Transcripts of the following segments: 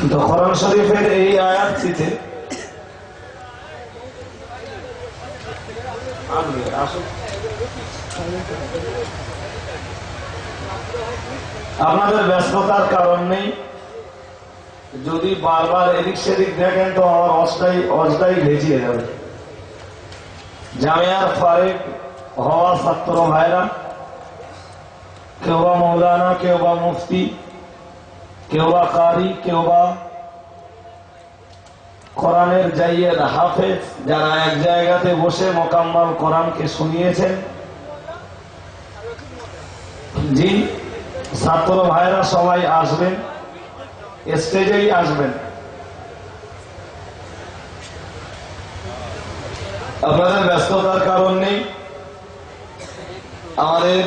তো কোরআন শরীফের এই আয়াতটিতে আপনাদের ব্যস্ততার কারণ নেই, যদি বারবার এদিক সেদিক দেখেন তো আমার অজটাই ভেজিয়ে যাবে। জামিয়ার ফারিক হওয়া ছাত্র ভাইরা, কেউ বা মৌলানা, কেউ বা মুফতি, কেউ বা কারি, কেউ বা কোরআনের জাইয়েদ হাফেজ, যারা এক জায়গাতে বসে মোকাম্মল কোরআনকে শুনিয়েছেন, জি ছাত্র ভাইরা সবাই আসবেন, স্টেজেই আসবেন। আপনাদের ব্যস্ততার কারণ নেই, আমাদের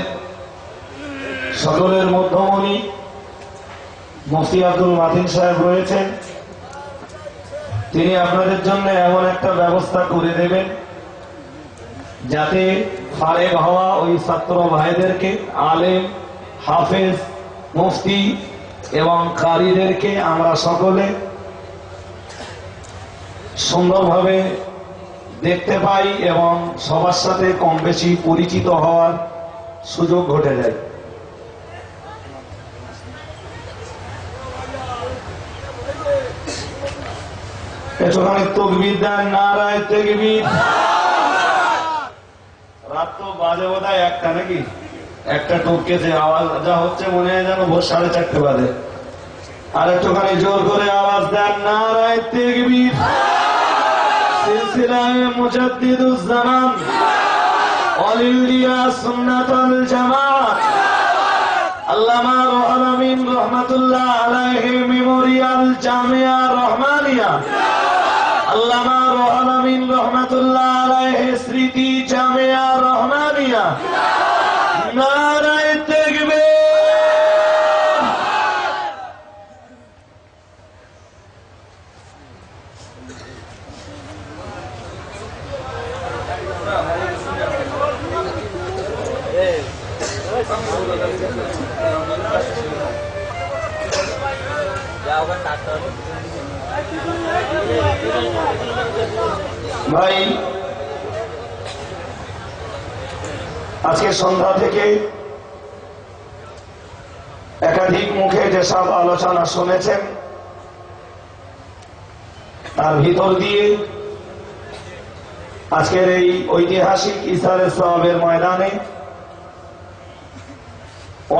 সকলের মধ্যমণি মুফতি আব্দুল মাতিন সাহেব রয়েছেন, তিনি আপনাদের জন্য এমন একটা ব্যবস্থা করে দেবেন যাতে ফারেগ হওয়া ওই ছাত্র ভাইদেরকে, আলেম, হাফেজ, মুফতি এবং কারীদেরকে আমরা সকলে সুন্দরভাবে দেখতে পাই এবং সবার সাথে কম বেশি পরিচিত হওয়ার সুযোগ ঘটে যায়। একটুখানি তাকবীর দেন, নারায়ে তাকবীর। রাত তো বাজে বোধহয় একটা, নাকি একটা টপকেছে, আওয়াজ যা হচ্ছে মনে হয় যেন ভোর 4:30 বাজে। আর একটুখানি জোর করে আওয়াজ দেন, নারায়ে তাকবীর। সিলসিলায়ে মুজাদ্দিদুজ জামান ওয়ালিউলিয়া সুন্নাতুল জামাত আল্লামা রুহুল আমিন রাহমাতুল্লাহ আলাইহি মেমোরিয়াল জামিয়া রহমানিয়া, আল্লামা রুহুল আমিন রাহমাতুল্লাহ আলাইহি স্মৃতি জামিয়া রহমানিয়া, নারায়ে তাকবীর। ভাই, আজকে সন্ধ্যা থেকে একাধিক মুখে যেসব আলোচনা শুনেছেন, তার ভিতর দিয়ে আজকের এই ঐতিহাসিক ইসারে সওয়াবের ময়দানে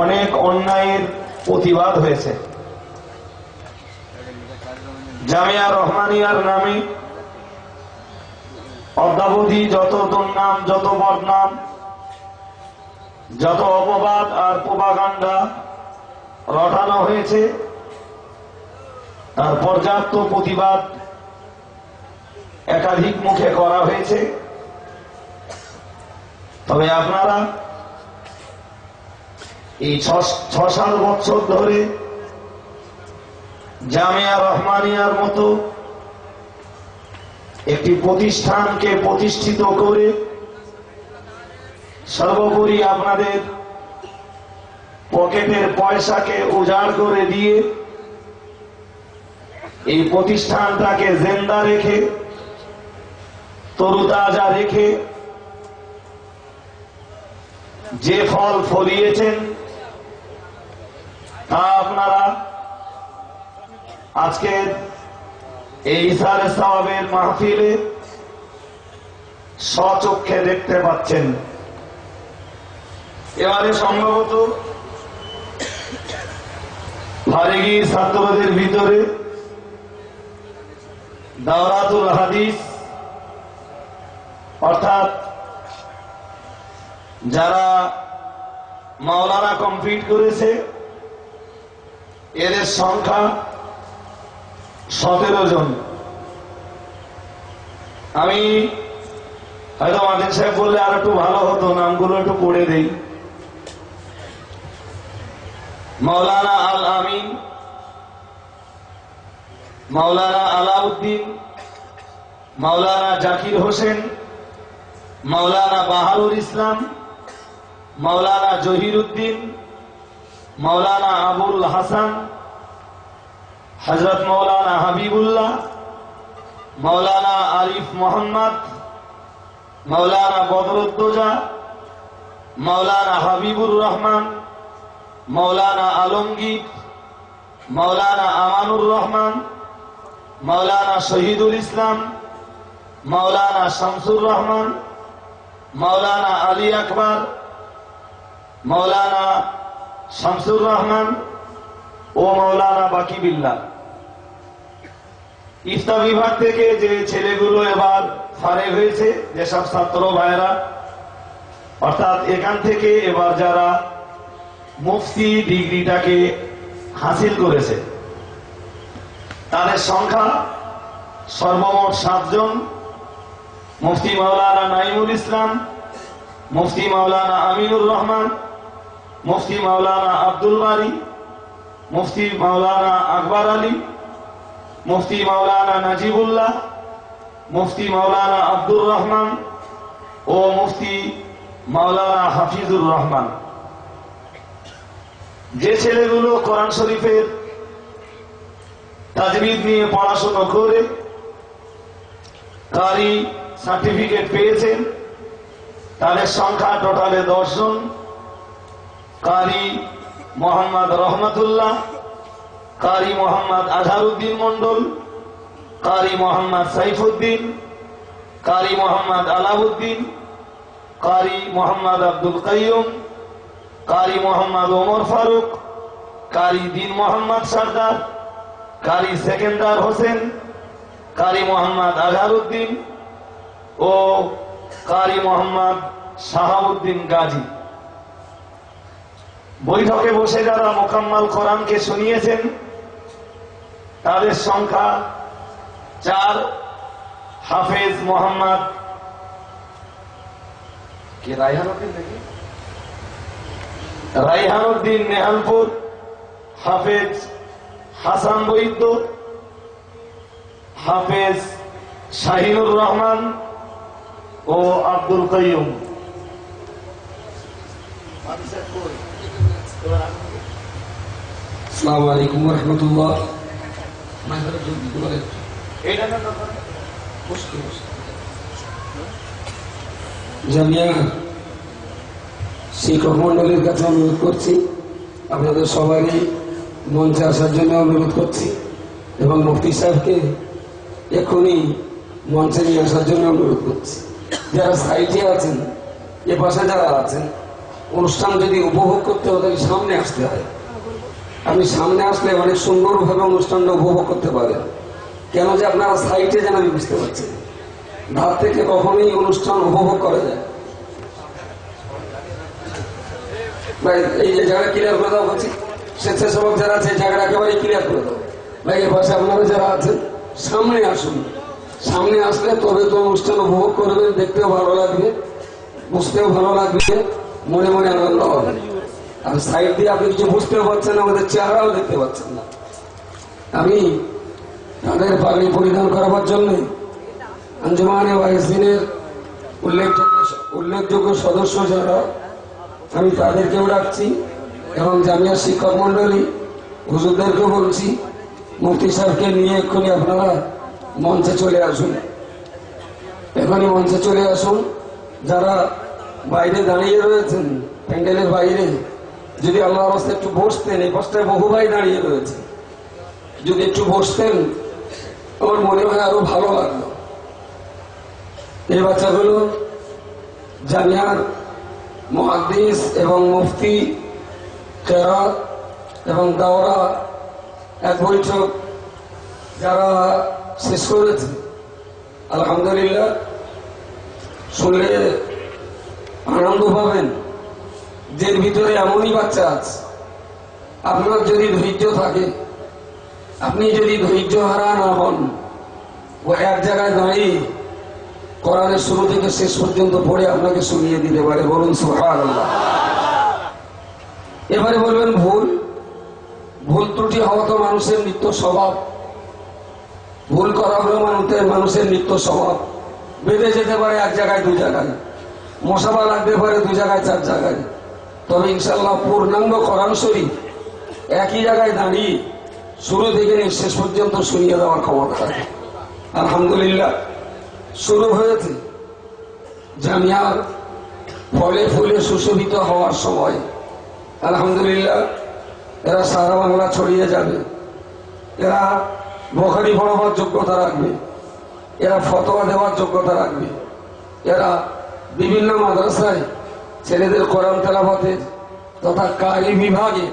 অনেক অন্যায়ের প্রতিবাদ হয়েছে। জামিয়া রহমানিয়ার নামে অদ্যাবধি যত দুর্নাম, যত বদনাম, যত অপবাদ আর প্রোপাগান্ডা রটানো হয়েছে, তার পর্যাপ্ত প্রতিবাদ একাধিক মুখে করা হয়েছে। তবে আপনারা এই 6-7 বছর ধরে জামিয়া রহমানিয়ার মতো একটি প্রতিষ্ঠানকে প্রতিষ্ঠিত করে সর্বোপরি আপনাদের পকেটের পয়সাকে উজাড় করে দিয়ে এই প্রতিষ্ঠানটাকে জিন্দা রেখে, তরুতাজা রেখে যে ফল ফলিয়েছেন তা আপনারা আজকের এই ইসারে সওয়াবের মাহফিলে স্বচক্ষে দেখতে পাচ্ছেন। এবারে সম্ভবত ফারিগি ছাত্রদের ভিতরে দাওরাতুল হাদিস, অর্থাৎ যারা মাওলানা কমপ্লিট করেছে, এদের সংখ্যা 17 জন। আমি হয়তো মাদিন সাহেব বললে আর একটু ভালো হতো, নামগুলো একটু পড়ে দেই। মাওলানা আল আমিন, মাওলানা আলাউদ্দিন, মাওলানা জাকির হোসেন, মাওলানা বাহারুল ইসলাম, মাওলানা জহির উদ্দিন, মাওলানা আবুল হাসান, হযরত মাওলানা হাবিবুল্লাহ, মাওলানা আরিফ মোহাম্মদ, মাওলানা বদরুদ্দোজা, মাওলানা হাবিবুর রহমান, মাওলানা আলমগীর, মাওলানা আমানুর রহমান, মাওলানা শহীদুল ইসলাম, মাওলানা শামসুর রহমান, মাওলানা আলী আকবর, মাওলানা শামসুর রহমান ও মাওলানা বাকি বিল্লাহ। ইফতা বিভাগ থেকে যে ছেলেগুলো এবার ফারেগ হয়েছে, যেসব ছাত্র ভাইরা, অর্থাৎ এখান থেকে এবার যারা মুফতি ডিগ্রিটাকে হাসিল করেছে তাদের সংখ্যা সর্বমোট 7 জন। মুফতি মাওলানা নাইমুল ইসলাম, মুফতি মাওলানা আমিনুর রহমান, মুফতি মাওলানা আব্দুল বারি, মুফতি মাওলানা আকবর আলী, মুফতি মাওলানা নাজিবুল্লাহ, মুফতি মাওলানা আব্দুর রহমান ও মুফতি মাওলানা হাফিজুর রহমান। যে ছেলেগুলো কোরআন শরীফের তাজবিদ নিয়ে পড়াশোনা করে কারি সার্টিফিকেট পেয়েছেন তাদের সংখ্যা টোটালে 10 জন। কারি মোহাম্মদ রহমতুল্লাহ, কারি মোহাম্মদ আজহারউদ্দিন মন্ডল, কারি মোহাম্মদ সাইফুদ্দিন, কারি মোহাম্মদ আলাউদ্দিন, কারি মোহাম্মদ আব্দুল কাইয়ুম, কারি মোহাম্মদ ওমর ফারুক, কারি দিন মোহাম্মদ সরদার, কারি সেকেন্দার হোসেন, কারি মোহাম্মদ আজহারউদ্দিন ও কারি মোহাম্মদ শাহাবুদ্দিন গাজী। বৈঠকে বসে যারা মোকাম্মল কোরআনকে শুনিয়েছেন তাদের সংখ্যা 4। হাফেজ মোহাম্মদ রাইহানুদ্দিন নেহালপুর, হাফেজ হাসান বৈদ্য, হাফেজ শাহিনুর রহমান ও আব্দুল কাইয়ুম। আসসালামু আলাইকুম ওয়া রাহমাতুল্লাহ। জামিয়া শিক্ষক মন্ডলীর কাছে অনুরোধ করছি, আপনাদের সবারই মঞ্চে আসার জন্য অনুরোধ করছি এবং মুফতি সাহেবকে এক্ষুনি মঞ্চে নিয়ে আসার জন্য অনুরোধ করছি। যারা সাইটে আছেন, এ পাশে যারা আছেন, অনুষ্ঠান যদি উপভোগ করতে হয় তাহলে সামনে আসতে হয়। আপনি সামনে আসলে অনেক সুন্দরভাবে অনুষ্ঠানটা উপভোগ করতে পারেন। কেন যে আপনারা সাইটে যেন আমি বুঝতে পারছি, ধার থেকে কখনোই অনুষ্ঠান উপভোগ করা যায়। এই যে জায়গা ক্লিয়ার করে দেওয়া হচ্ছে, স্বেচ্ছাসেবক যারা আছে জায়গাটা একেবারে ক্লিয়ার করে দেবো। ভাই এ পাশে আপনারা যারা আছেন সামনে আসুন। সামনে আসলে তবে তো অনুষ্ঠান উপভোগ করবেন, দেখতেও ভালো লাগবে, বুঝতেও ভালো লাগবে, মনে মনে আনন্দ হবে। আর সাইড দিয়ে আপনি কিছু বুঝতেও পারছেন, আমাদের চেহারাও দেখতে পাচ্ছেন না। আমি তাদের পাগড়ি পরিধান করাবার জন্য আঞ্জুমানে ওয়াইসিনের উল্লেখযোগ্য সদস্য যারা, আমি তাদেরকেও ডাকছি এবং জামিয়া শিক্ষক মন্ডলী হুজুরদেরকেও বলছি, মুফতি সাহেবকে নিয়ে এক্ষুনি আপনারা মঞ্চে চলে আসুন। এখনই মঞ্চে চলে আসুন। যারা বাইরে দাঁড়িয়ে রয়েছেন প্যান্ডেলের বাইরে, যদি আল্লাহর রাস্তায় একটু বসতেন, এই পাশটায় বহু ভাই দাঁড়িয়ে রয়েছে, যদি একটু বসতেন আমার মনে হয় আরো ভালো লাগলো। এই বাচ্চাগুলো জামিয়ার মুহাদ্দিস এবং মুফতি, কেরাত এবং দাওরা এক বৈঠক যারা শেষ করেছে, আলহামদুলিল্লাহ শুনলে আনন্দ পাবেন। যে ভিতরে এমনই বাচ্চা আছে, আপনার যদি ধৈর্য থাকে, আপনি যদি ধৈর্য হারা না হন, ও এক জায়গায় দাঁড়িয়ে কোরআনের শুরু থেকে শেষ পর্যন্ত পড়ে আপনাকে শুনিয়ে দিতে পারে। বলুন সুবহানাল্লাহ। এবারে বলবেন ভুল ত্রুটি হওয়া তো মানুষের নিত্য স্বভাব, ভুল করা হলো মানুষের নিত্য স্বভাব। বেঁধে যেতে পারে এক জায়গায় 2 জায়গায়, মশাবা লাগতে পারে 2 জায়গায় 4 জায়গায়। তবে ইনশাআল্লাহ পূর্ণাঙ্গ কোরআন শরীফ একই জায়গায় দাঁড়িয়ে শুরু থেকে শেষ পর্যন্ত শুনিয়ে দেওয়ার ক্ষমতা রাখে। আলহামদুলিল্লাহ শুরু হয়েছে জামিয়ার ফলে ফুলে সুশোভিত হওয়ার সময়। আলহামদুলিল্লাহ এরা সারা বাংলা ছড়িয়ে যাবে। এরা বুখারী পড়াবার যোগ্যতা রাখবে, এরা ফতোয়া দেওয়ার যোগ্যতা রাখবে, এরা বিভিন্ন মাদ্রাসায় ছেলেদের কোরআন তেলাওয়াতের তথা কারি বিভাগে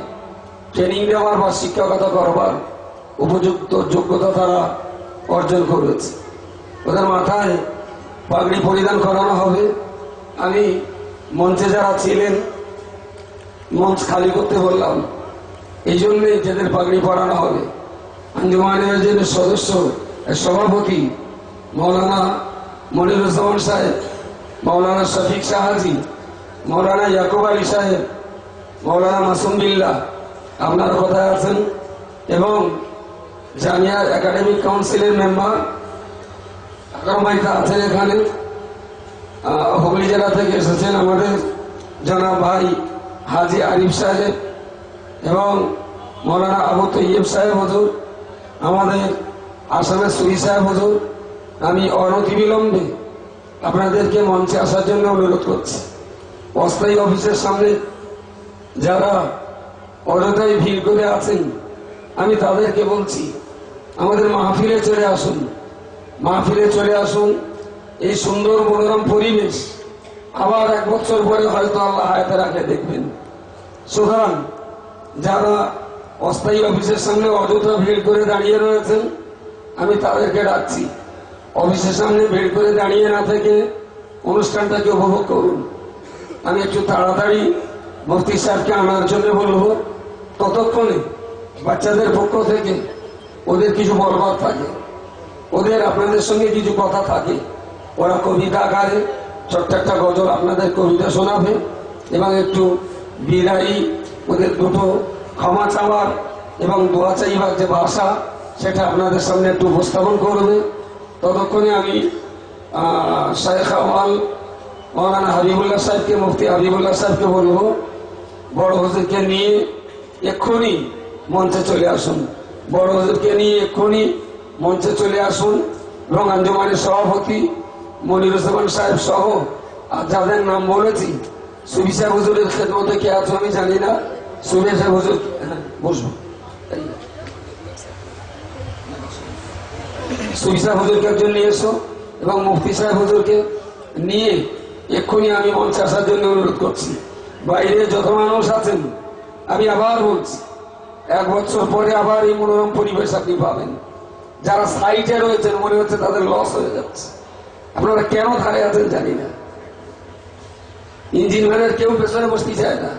ট্রেনিং দেওয়ার বা শিক্ষকতা করবার উপযুক্ত যোগ্যতা তারা অর্জন করেছে। ওদের মাথায় পাগড়ি পরিধান করানো হবে। আমি মঞ্চে যারা ছিলেন মঞ্চ খালি করতে বললাম, এই জন্যই যাদের পাগড়ি পরানো হবে। আঞ্জুমানের যে সদস্য সভাপতি মৌলানা মনিরুজ্জামান সাহেব, মৌলানা শফিক শাহাজি, মৌলানা ইয়াকুব আলী সাহেব, মৌলানা মাসুম বিল্লাহ আপনার কথায় আছেন, এবং জামিয়ার একাডেমিক কাউন্সিলের মেম্বার আকরাম ভাই আছেন এখানে। হুগলি জেলা থেকে এসেছেন আমাদের জনাব ভাই হাজি আরিফ সাহেব এবং মৌলানা আবু তৈয়ব সাহেব হুজুর, আমাদের আসামের সুরি সাহেব হুজুর। আমি অনতিবিলম্বে আপনাদেরকে মঞ্চে আসার জন্য অনুরোধ করছি। অস্থায়ী অফিসের সামনে যারা অযথায় ভিড় করে আছেন, আমি তাদেরকে বলছি আমাদের মাহফিলে চলে আসুন, মাহফিলে চলে আসুন। এই সুন্দর মনোরম পরিবেশ আবার 1 বছর পরে হয়তো আল্লাহ হায়াতে রাখে দেখবেন। সুতরাং যারা অস্থায়ী অফিসের সামনে অযথা ভিড় করে দাঁড়িয়ে রয়েছেন, আমি তাদেরকে ডাকছি অফিসের সামনে ভিড় করে দাঁড়িয়ে না থেকে অনুষ্ঠানটাকে উপভোগ করুন। আমি একটু তাড়াতাড়ি মুফতি সাহেবকে আনার জন্য বলবো। ততক্ষণে বাচ্চাদের পক্ষ থেকে ওদের কিছু বলবার থাকে, ওদের আপনাদের সঙ্গে কিছু কথা থাকে, ওরা কবিতা আকারে ছোট্ট একটা গজল আপনাদের কবিতা শোনাবে এবং একটু বিদায়ী ওদের দুটো ক্ষমা চাওয়ার এবং দোয়া চাইবার যে ভাষা সেটা আপনাদের সামনে একটু উপস্থাপন করবে। ততক্ষণে আমি শায়েখ আওয়াল মৌলানা হাবিবুল্লাহ সাহেবকে, মুফতি হাবিবুল্লাহ সাহেবকে বলবো বড় হুজুরকে নিয়ে এক্ষুনি মঞ্চে চলে আসুন, বড় হুজুরকে নিয়ে এক্ষুনি মঞ্চে চলে আসুন। এবং আঞ্জুমানের সভাপতি মনিরুজ্জামান সাহেব সহ আর যাদের নাম বলেছি, সুবি সাহেব হুজুরের খেদমতে কে আছো আমি জানি না, সুবি সাহেব হুজুর বসবো, সুবি সাহেব হুজুরকে একজন নিয়ে এসো এবং মুফতি সাহেব হুজুরকে নিয়ে এক্ষুনি আমি মঞ্চে আসার জন্য অনুরোধ করছি। বাইরে যত মানুষ আছেন আমি আবার বলছি, 1 বছর পরে আবার এই মনোরম পরিবেশ আপনি পাবেন। যারা সাইটে রয়েছেন মনে হচ্ছে তাদের লস হয়ে যাচ্ছে। আপনারা কেন ধারে আছেন জানি না। ইঞ্জিনিয়ারের কেউ পেছনে বসতে চায় না,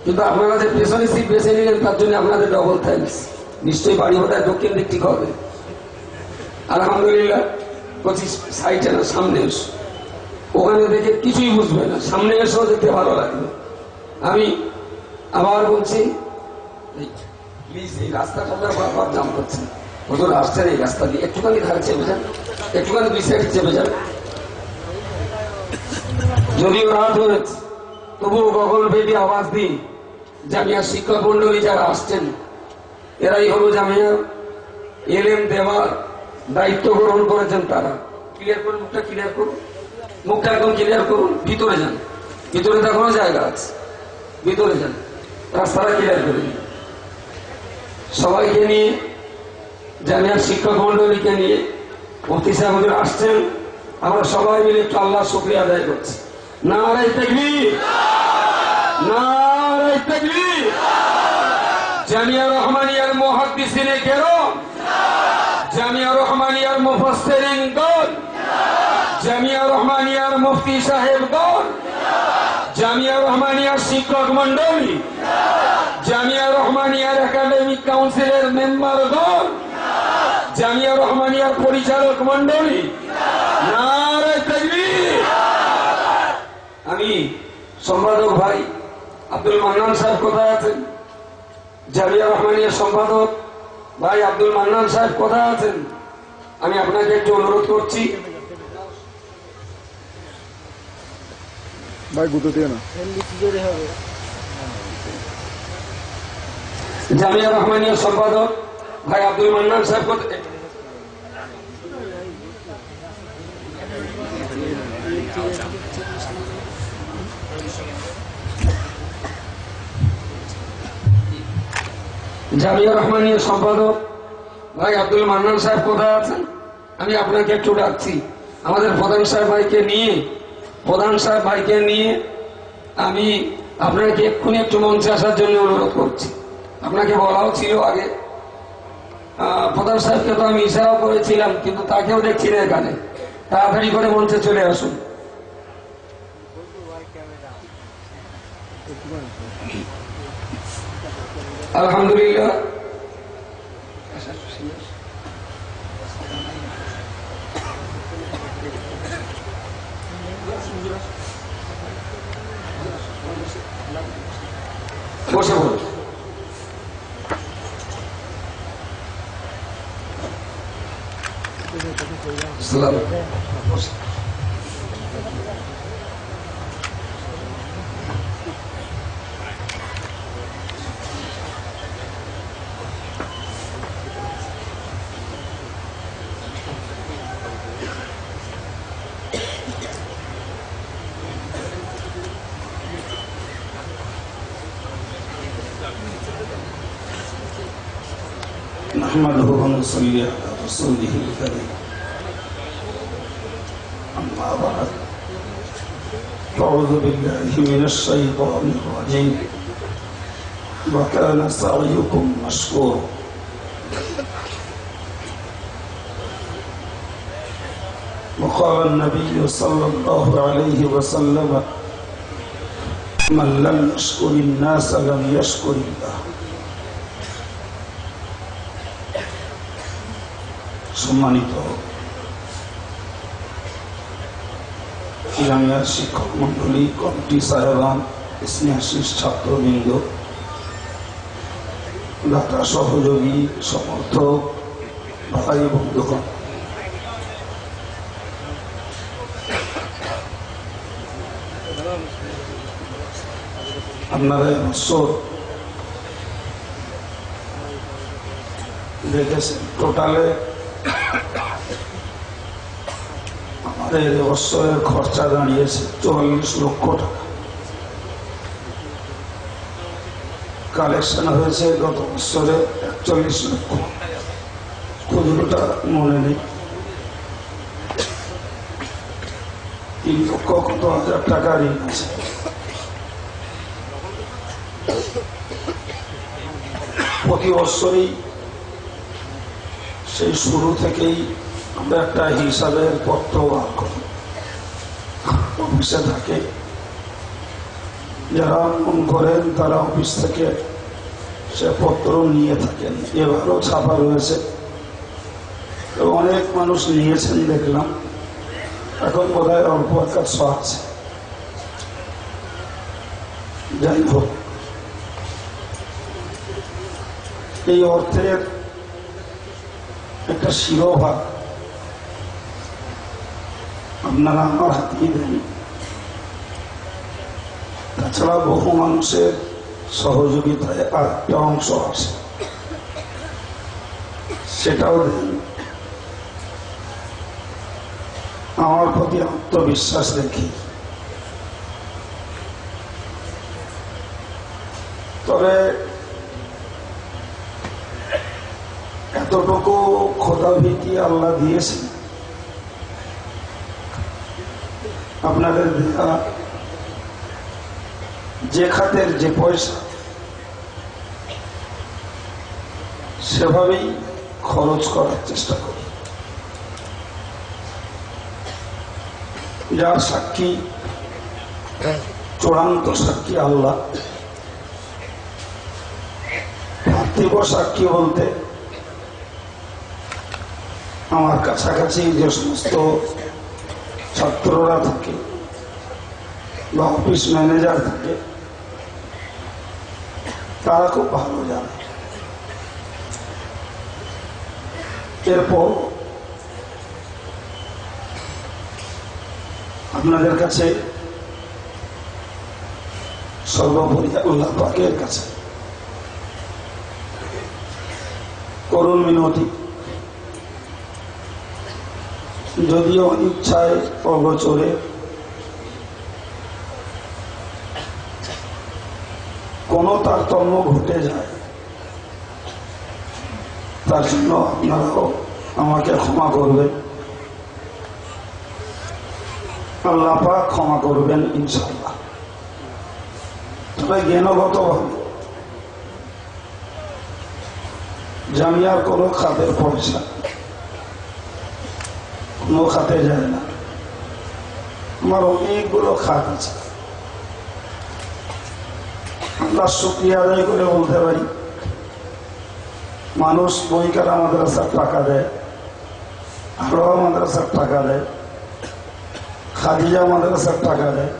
কিন্তু আপনারা যে পেছনে সিট বেছে নিলেন তার জন্য আপনাদের ডবল থ্যাঙ্কস। নিশ্চয়ই বাড়ি ওটা দক্ষিণ দিক ঠিক হবে। আলহামদুলিল্লাহ 25 সাইটে না, সামনে এসো। ওখানে দেখে কিছুই বুঝবে না, সামনে এসেও দেখতে ভালো লাগবে। আমি আবার বলছি প্লিজ এই রাস্তাটা বারবার জাম করছে, হুজুর আসছেন এই রাস্তা দিয়ে, একটুখানি ধারে চেপে যান, একটুখানি 2 সাইড চেপে যান। যদিও রাত হয়েছে তবুও গগন ভেদি আওয়াজ দিন। জামিয়ার শিক্ষক মন্ডলী যারা আসছেন এরাই হলো জামিয়ার এলেম দেওয়ার দায়িত্ব গ্রহণ করেছেন। তারা ক্লিয়ার করুন, মুখটা ক্লিয়ার করুন, মুখটা একদম ক্লিয়ার করুন। ভিতরে যান, ভিতরে দেখানো জায়গা আছে, ভিতরে যান, রাস্তাটা ক্লিয়ার করে দিন। সবাইকে নিয়ে জামিয়ার শিক্ষক মন্ডলীকে নিয়ে মুফতি সাহেব আসছেন। আমরা সবাই মিলে একটু আল্লাহর শুকরিয়া আদায় করছি। নারে তাকবীর, নারে তাকবীর। জামিয়া রহমানিয়ার মুহাদ্দিসিনে কেরাম, জামিয়া রহমানিয়ার মুফাসসিরিন গণ, জামিয়া রহমানিয়ার মুফতি সাহেবগণ, জামিয়া রহমানিয়ার শিক্ষক মন্ডলী, জামিয়া রহমানিয়ার একাডেমিক কাউন্সিলের মেম্বারগণ, জামিয়া রহমানিয়ার পরিচালক মন্ডলী, নারে তাকবীর। আমি সম্পাদক ভাই আব্দুল মান্নান সাহেব কোথায় আছেন? জামিয়া রহমানিয়ার সম্পাদক ভাই আব্দুল মান্নান সাহেব কোথায় আছেন? আমি আপনাকে একটু অনুরোধ করছি, ভাই গুতো দিয়ে না। জামিয়া রহমানিয়ার সম্পাদক ভাই আব্দুল মান্নান সাহেব কোথায়? জামিয়া রহমানিয়া সম্পাদক ভাই আব্দুল মান্নান সাহেব কোথায় আছেন? আমি আপনাকে একটু ডাকছি। আমাদের প্রধান সাহেব ভাইকে নিয়ে আমি আপনাকে এক্ষুনি একটু মঞ্চে আসার জন্য অনুরোধ করছি। আপনাকে বলাও ছিল আগে, প্রধান সাহেবকে তো আমি ইশারাও করেছিলাম, কিন্তু তাকেও দেখছি না এখানে। তাড়াতাড়ি করে মঞ্চে চলে আসুন। আলহামদুলিল্লাহ, বসে বলুন। সালাম। نحمده ونصلي على رسوله الكريم أما بعد أعوذ بالله من الشيطان الرجيم وكان سعيكم مشكورا وقال النبي صلى الله عليه وسلم من لم يشكر الناس لم يشكر الله। সম্মানিত জামিয়ার শিক্ষক মন্ডলী, কমিটি সাহেবান, স্নেহাশিস ছাত্রবৃন্দ, দাতা সহযোগী, সমর্থক ভাই বন্ধুগণ, আপনারা বছর দেখেছেন টোটালে আমাদের বছরের খরচা দাঁড়িয়েছে 44 লক্ষ টাকা। কালেকশন হয়েছে গত বছরে 41 লক্ষ, খুচরোটা মনে নেই, 3 লক্ষ কত হাজার টাকা ঋণ আছে। প্রতি বছরই সেই শুরু থেকেই আমরা একটা হিসাবের পত্র বার করি, অফিসে থাকে, যারা মন করেন তারা অফিস থেকে সে পত্র নিয়ে থাকেন। এবারও ছাপা রয়েছে, অনেক মানুষ নিয়েছেন দেখলাম, এখন বোধহয় অল্প কাজ আছে। যাই হোক, এই অর্থের একটা শিরোভাগ আপনারা আমার হাতেই দেন। তাছাড়া বহু মানুষের সহযোগিতায় আর একটা অংশ আছে, সেটাও দেন। আমার প্রতি আত্মবিশ্বাস রেখে, তবে এতটুকু খোদাভীতি আল্লাহ দিয়েছেন, আপনাদের দেয়া যে খাতের যে পয়সা সেভাবেই খরচ করার চেষ্টা করি। যার সাক্ষী, চূড়ান্ত সাক্ষী আল্লাহ। পার্থিব সাক্ষী বলতে আমার কাছাকাছি যে সমস্ত ছাত্ররা থাকে বা অফিস ম্যানেজার থাকে, তারা খুব ভালো জানে। এরপর আপনাদের কাছে, সর্বোপরি আল্লাহ পাকের কাছে করুণ মিনতি, যদিও অনিচ্ছায় অগোচরে কোনো তারতম্য ঘটে যায়, তার জন্য আপনারাও আমাকে ক্ষমা করবেন, আল্লাহ পাক ক্ষমা করবেন ইনশাআল্লাহ। তবে জ্ঞানগতভাবে জামিয়ার কোনো খাতের পয়সা কোনো খাতে যায় না। আমার অনেকগুলো খাত আছে, আল্লাহ শুকরিয়া আদায় করে বলতে পারি, মানুষ বইকারা মাদ্রাসার টাকা দেয়, আরোয়া মাদ্রাসার টাকা দেয়, খাদিজা মাদ্রাসার টাকা দেয়,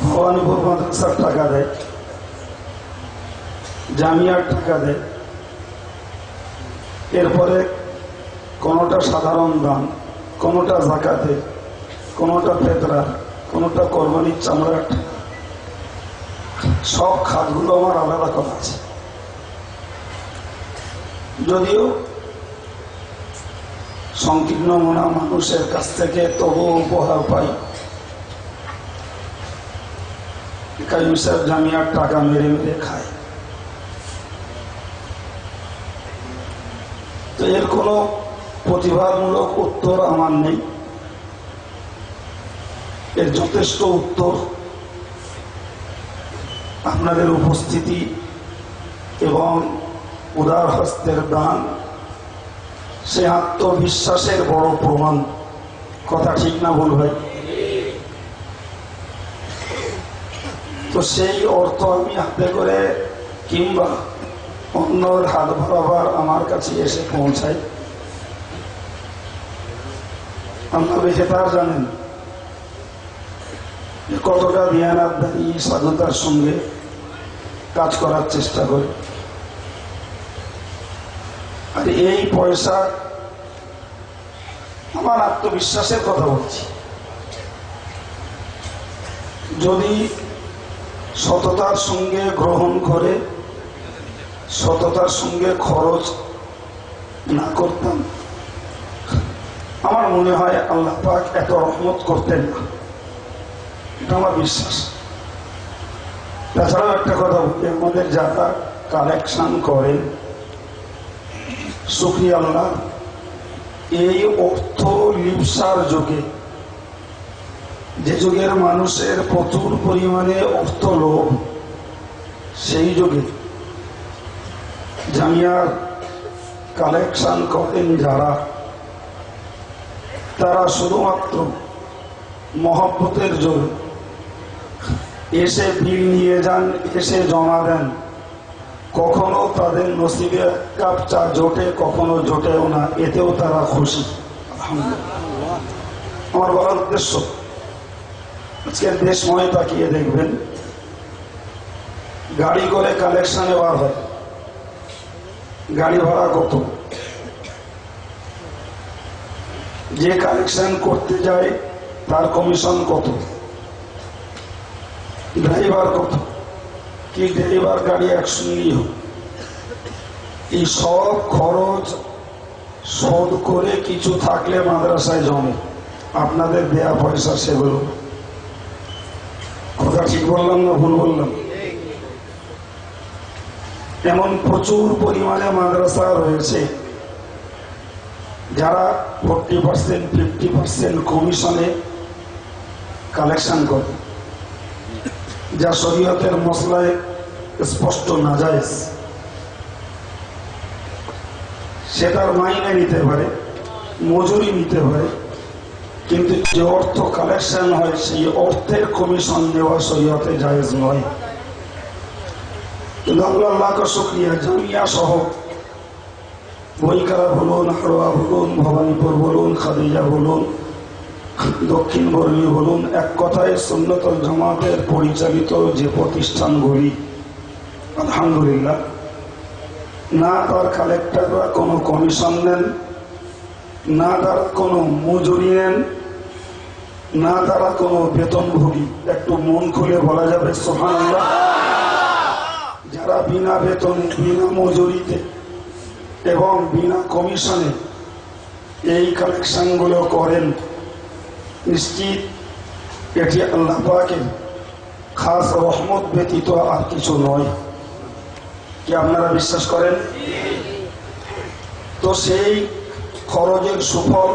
ভবানীপুর মাদ্রাসার টাকা দেয়, জামিয়ার টাকা দেয়, এরপরে কোনোটা সাধারণ দান, কোনোটা জাকাতে, কোনোটা ফেতরা, কোনোটা কোরবানির চামড়ার টাকা। সব খাতগুলো আমার আলাদা করা আছে। যদিও সংকীর্ণ মনা মানুষের কাছ থেকে তবু উপহার পাই, কাইম সাহেব জামিয়ার টাকা মেরে মেরে খায়, তো এর কোনো প্রতিবাদমূলক উত্তর আমার নেই। এর যথেষ্ট উত্তর আপনাদের উপস্থিতি এবং উদার হস্তের দান, সে আত্মবিশ্বাসের বড় প্রমাণ। কথা ঠিক না ভুল ভাই? তো সেই অর্থ আমি হাতে করে কিংবা অন্যর হাত বরাবর আমার কাছে এসে পৌঁছায়। আমরা বেশিরভাগ জানেন কতটা জ্ঞানাধারী সাধুতার সঙ্গে কাজ করার চেষ্টা করি। আর এই পয়সা আমার আত্মবিশ্বাসের কথা বলছি, যদি সততার সঙ্গে গ্রহণ করে সততার সঙ্গে খরচ না করতাম, আমার মনে হয় আল্লাহ পাক এত রহমত করতেন না, এটা আমার বিশ্বাস। তাছাড়াও একটা কথা বলি, আমাদের যারা কালেকশন করেন, শুকরিয়া আল্লাহ, এই অর্থ লিপসার যুগে, যে যুগের মানুষের প্রচুর পরিমাণে অর্থ লোভ, সেই যুগে জামিয়ার কালেকশন করেন যারা, তারা শুধুমাত্র মহব্বতের জন্য এসে বিল নিয়ে যান, এসে জমা দেন। কখনো তাদের নসিবে এক কাপ চা জোটে, কখনো জোটেও না, এতেও তারা খুশি। আলহামদুলিল্লাহ। আমার বলার উদ্দেশ্য, আজকের দেশময় তাকিয়ে দেখবেন, গাড়ি করে কালেকশনে বার হয়, গাড়ি ভাড়া কত, যে কালেকশন করতে যায় তার কমিশন কত, ড্রাইভার কত, কি ড্রাইভার গাড়ি একসঙ্গেই হোক, এই সব খরচ শোধ করে কিছু থাকলে মাদ্রাসায় জমে, আপনাদের দেয়া পয়সা সেগুলো। কথা ঠিক বললাম না ভুল বললাম? এমন প্রচুর পরিমাণে মাদ্রাসা রয়েছে যারা 40% 50% কমিশনে কালেকশন করে, যা শরীয়তের মসলায় স্পষ্ট নাজায়েজ। সেটার মাইনে নিতে পারে, মজুরি নিতে পারে, কিন্তু যে অর্থ কালেকশন হয় সেই অর্থের কমিশন নেওয়া শরীয়তে জায়েজ নয়। কিন্তু আল্লাহকে শুকরিয়া, জামিয়া সহ বইকারা বলুন, হারোয়া বলুন, ভবানীপুর বলুন, খাদিজা বলুন, দক্ষিণ বর্মী বলুন, এক কথায় সুন্নতুল জামাতের পরিচালিত যে প্রতিষ্ঠানগুলি, আলহামদুলিল্লাহ, না তার কালেক্টররা কোনো কমিশন নেন, না তারা কোনো মজুরি নেন, না তারা কোনো বেতনভোগী। একটু মন খুলে বলা যাবে সুবহানাল্লাহ। যারা বিনা বেতনে, বিনা মজুরিতে এবং বিনা কমিশনে এই কালেকশনগুলো করেন, নিশ্চিত এটি আল্লাহ পাকের খাস রহমত ব্যতীত আর কিছু নয়। কি আপনারা বিশ্বাস করেন? তো সেই খরচের সুফল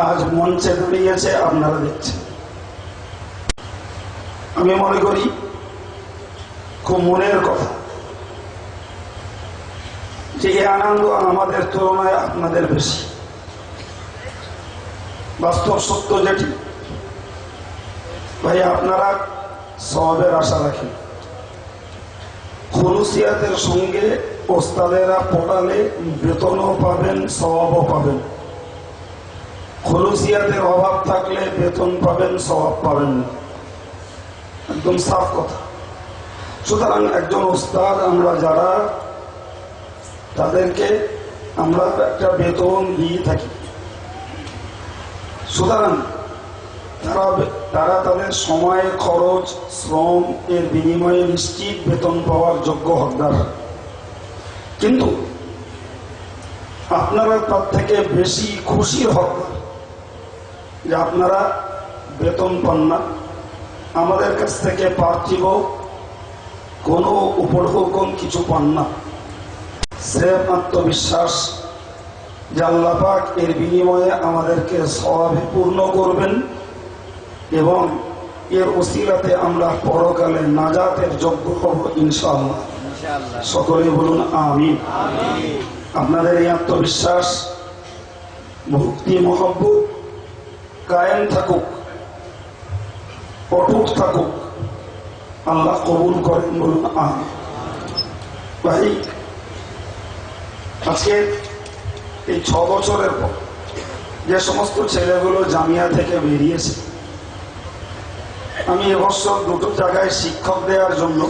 আজ মঞ্চে দাঁড়িয়েছে, আপনারা দেখছেন। আমি মনে করি খুব মনের কথা যে এই আনন্দ আমাদের তুলনায় আপনাদের বেশি। বাস্তব সত্য যেটি, ভাই আপনারা সওয়াবের আশা রাখেন। খুলুসিয়াতের সঙ্গে ওস্তাদেরা পড়ালে বেতনও পাবেন, সওয়াবও পাবেন। খুলুসিয়াতের অভাব থাকলে বেতন পাবেন, সওয়াব পাবেন না, একদম সাফ কথা। সুতরাং একজন ওস্তাদ আমরা যারা, তাদেরকে আমরা একটা বেতন দিয়ে থাকি। সুতরাং তারা তাদের সময়, খরচ, শ্রম এর বিনিময়ে নিশ্চিত বেতন পাওয়ার যোগ্য হকদার। কিন্তু আপনারা তার থেকে বেশি খুশির হকদার যে আপনারা বেতন পান না, আমাদের কাছ থেকে পার্থিব কোনো উপঢৌকন কিছু পান না। স্রেফ আত্মবিশ্বাস যে আল্লাহ পাক এর বিনিময়ে আমাদেরকে সওয়াবে পূর্ণ করবেন এবং এর ওসিলাতে আমরা পরকালে নাজাতের যোগ্য হব ইনশাআল্লাহ। সকলে বলুন আমিন। আপনাদের এই আত্মবিশ্বাস, ভক্তি, মহব্বত কায়েম থাকুক, অটুট থাকুক, আল্লাহ কবুল করেন, বলুন আমিন। ভাই আজকে এই 6 বছরের পর যে সমস্ত ছেলেগুলো জামিয়া থেকে বেরিয়েছে, আমি এবছর 2 জায়গায় শিক্ষক দেওয়ার জন্য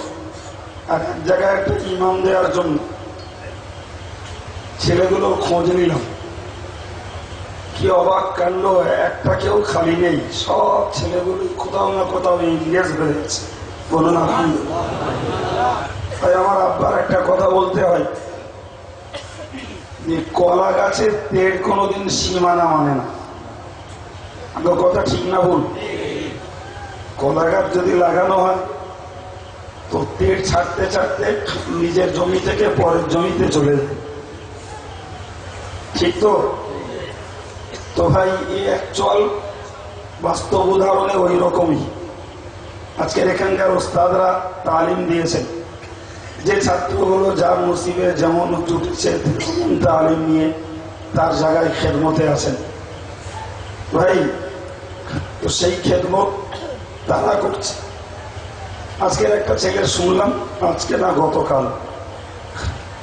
আর এক জায়গায় একটা ইমাম দেওয়ার জন্য ছেলেগুলোর খোঁজ নিলাম। কি অবাক কাণ্ড, একটা কেউ খালি নেই, সব ছেলেগুলো কোথাও না কোথাও ইংরেজ বেড়েছে, বলুন আলহামদুলিল্লাহ। তাই আমার আব্বার একটা কথা বলতে হয় যে কলা গাছের তেড় কোনোদিন সীমানা মানে না। আমার কথা ঠিক না ভুল? কলা গাছ যদি লাগানো হয় তো তেড় ছাড়তে ছাড়তে নিজের জমি থেকে পরের জমিতে চলে যায়, ঠিক তো? তো ভাই এই অ্যাকচুয়াল বাস্তব উদাহরণে ওই রকমই আজকের এখানকার ওস্তাদরা তালিম দিয়েছেন। যে ছাত্রগুলো যার নসিবে যেমন জুটেছে তালিম নিয়ে তার জায়গায় খেদমতে আছেন ভাই, তো সেই খেদমত তারা করছে। আজকের একটা ছেলে শুনলাম, আজকে না গতকাল,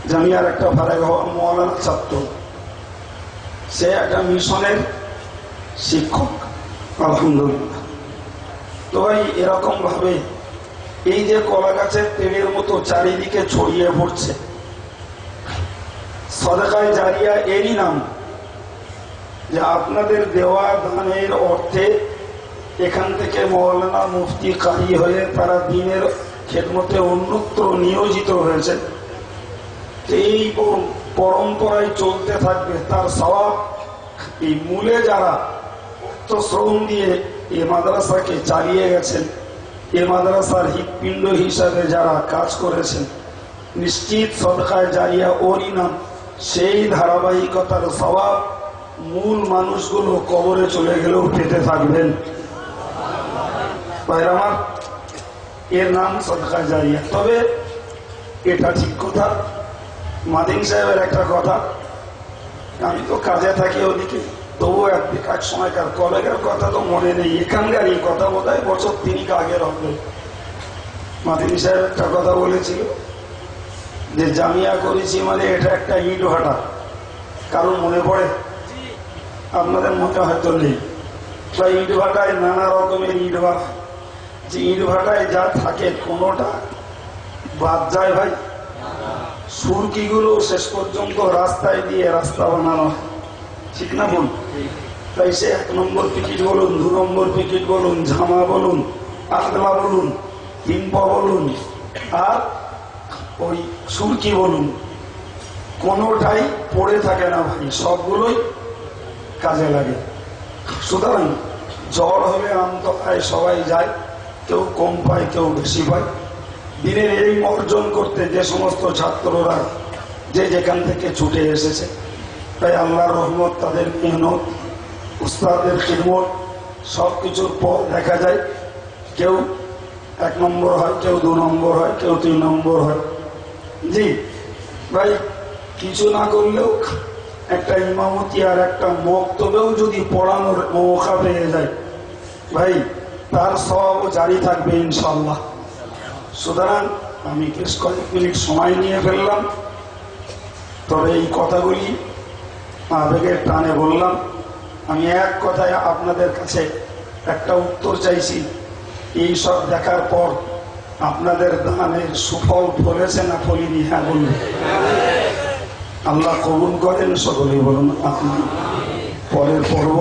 জামিয়ার একটা ফারাগ মওলানা ছাত্র, সে একটা মিশনের শিক্ষক, আলহামদুলিল্লাহ। তো ভাই এরকম ভাবে এই যে কলা গাছের তেলের মতো চারিদিকে ছড়িয়ে পড়ছে, সাদাকায়ে জারিয়া এরই নাম যে আপনাদের দেওয়া দানের অর্থে এখান থেকে মওলানা মুফতি কারি হয়ে তারা দ্বীনের খেদমতে অন্যত্র নিয়োজিত হয়েছে। এই পরম্পরায় চলতে থাকবে, তার সওয়াব এই মূলে যারা শ্রম দিয়ে এই মাদ্রাসাকে চালিয়ে গেছেন, এই মাদ্রাসার হৃৎপিণ্ড হিসাবে যারা কাজ করেছেন, নিশ্চিত সাদকায়ে জারিয়া ওরই নাম। সেই ধারাবাহিকতার সওয়াব মূল মানুষগুলো কবরে চলে গেলেও পেতে থাকবেন। আমার এর নাম সাদকায়ে জারিয়া। তবে এটা ঠিক কথা, মাদিন সাহেবের একটা কথা, আমি তো কাজে থাকি ওদিকে, তবুও এক সময়কার কলেজের কথা তো মনে নেই, এখানকার এই কথা বোধ হয় বছর 3 আগের হবে। মাদিন সাহেব একটা কথা বলেছিল যে জামিয়া করেছি মানে এটা একটা ইট ভাটা। কারণ মনে পড়ে? আপনাদের মনে হয়তো নেই। ইট ভাটায় নানা রকমের ইট ভাটা, যে ইট ভাটায় যা থাকে কোনোটা বাদ যায় ভাই। সুরকিগুলো শেষ পর্যন্ত রাস্তায় দিয়ে রাস্তা বানানো, ঠিক না বলুন? তাই সে 1 নম্বর পিকেট বলুন, 2 নম্বর পিকেট বলুন, ঝামা বলুন, আগলা বলুন, 3 পা বলুন, আর ওই সুরকি বলুন, কোনোটাই পড়ে থাকে না ভাই, সবগুলোই কাজে লাগে। সুতরাং জ্বর হলে আমতলায় সবাই যায়, কেউ কম পায় কেউ বেশি পায়। দিনের এই অর্জন করতে যে সমস্ত ছাত্ররা যে যেখান থেকে ছুটে এসেছে, তাই আল্লাহর রহমত, তাদের মেহনত, উস্তাদের খিদমত সবকিছুর পর দেখা যায় কেউ 1 নম্বর হয়, কেউ 2 নম্বর হয়, কেউ 3 নম্বর হয়। জি ভাই, কিছু না করলেও একটা ইমামতি আর একটা বক্তব্যও যদি পড়ানোর মৌকা পেয়ে যায় ভাই, তার সব জারি থাকবে ইনশাল্লাহ। সুতরাং আমি বেশ কয়েক মিনিট সময় নিয়ে ফেললাম, তবে এই কথাগুলি আবেগের টানে বললাম। আমি এক কথায় আপনাদের কাছে একটা উত্তর চাইছি, এই সব দেখার পর আপনাদের দানের সুফল ফলেছে না ফলিনি? হ্যাঁ বলুন। আল্লাহ কবুল করেন, সকলেই বলুন আপনি। পরের পর্ব